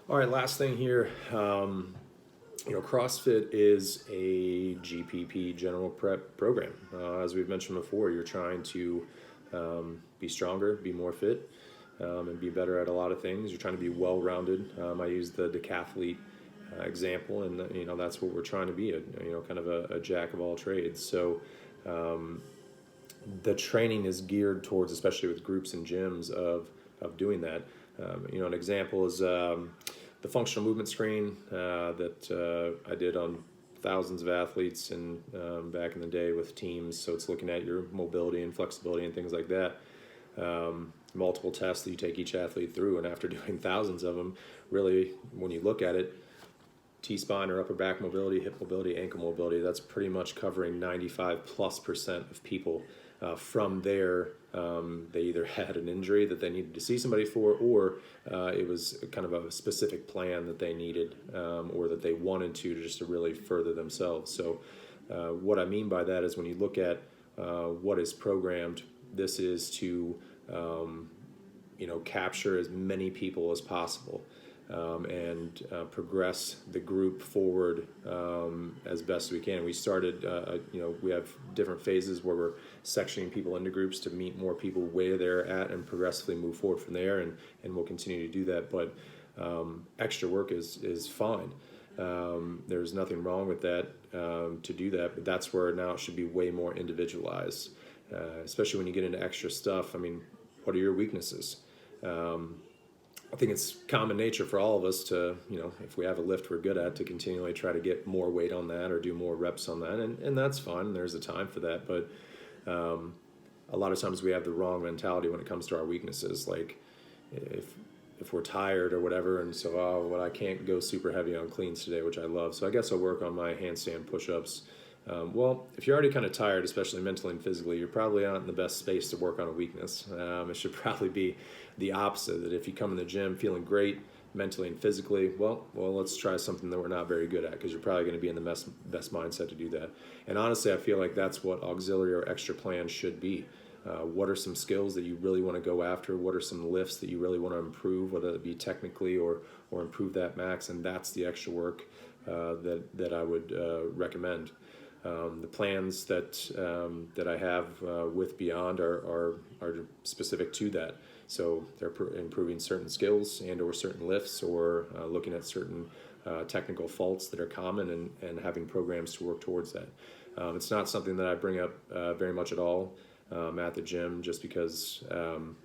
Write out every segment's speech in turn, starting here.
All right, last thing here. CrossFit is a GPP general prep program. As we've mentioned before, you're trying to be stronger, be more fit, and be better at a lot of things. You're trying to be well-rounded. I use the decathlete example, and that's what we're trying to be. Kind of a jack of all trades. So the training is geared towards, especially with groups and gyms, of doing that. An example is the functional movement screen that I did on thousands of athletes and back in the day with teams. So it's looking at your mobility and flexibility and things like that. Multiple tests that you take each athlete through, and after doing thousands of them, really, when you look at it, T-spine or upper back mobility, hip mobility, ankle mobility, that's pretty much covering 95+% of people. From there, they either had an injury that they needed to see somebody for, or it was kind of a specific plan that they needed or that they wanted to just to really further themselves. So what I mean by that is when you look at what is programmed, this is to capture as many people as possible. And progress the group forward as best we can. We started, we have different phases where we're sectioning people into groups to meet more people where they're at and progressively move forward from there, and we'll continue to do that. But extra work is fine. There's nothing wrong with that to do that, but that's where now it should be way more individualized, especially when you get into extra stuff. I mean, what are your weaknesses? I think it's common nature for all of us to, if we have a lift we're good at, to continually try to get more weight on that or do more reps on that. And that's fine. There's a time for that. But a lot of times we have the wrong mentality when it comes to our weaknesses. Like if we're tired or whatever, and so, I can't go super heavy on cleans today, which I love. So I guess I'll work on my handstand push-ups. Well, if you're already kind of tired, especially mentally and physically, you're probably not in the best space to work on a weakness. It should probably be the opposite, that if you come in the gym feeling great mentally and physically, well, let's try something that we're not very good at, because you're probably going to be in the best mindset to do that. And honestly, I feel like that's what auxiliary or extra plans should be. What are some skills that you really want to go after? What are some lifts that you really want to improve, whether it be technically or improve that max? And that's the extra work that I would recommend. The plans that I have with Beyond are specific to that. So they're improving certain skills and or certain lifts, or looking at certain technical faults that are common, and having programs to work towards that. It's not something that I bring up very much at all at the gym, just because I'm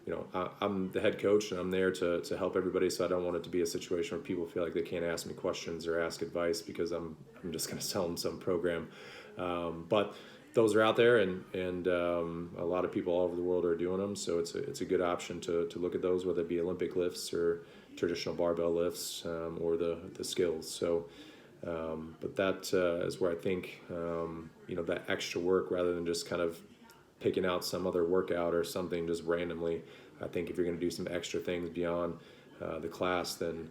the head coach and I'm there to help everybody. So I don't want it to be a situation where people feel like they can't ask me questions or ask advice because I'm just going to sell them some program. But those are out there, and a lot of people all over the world are doing them. So it's a good option to look at those, whether it be Olympic lifts or traditional barbell lifts, or the skills. So, but that is where I think that extra work, rather than just kind of picking out some other workout or something just randomly. I think if you're going to do some extra things beyond the class, then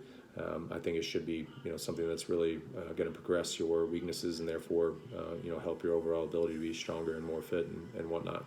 I think it should be something that's really going to progress your weaknesses, and therefore help your overall ability to be stronger and more fit and whatnot.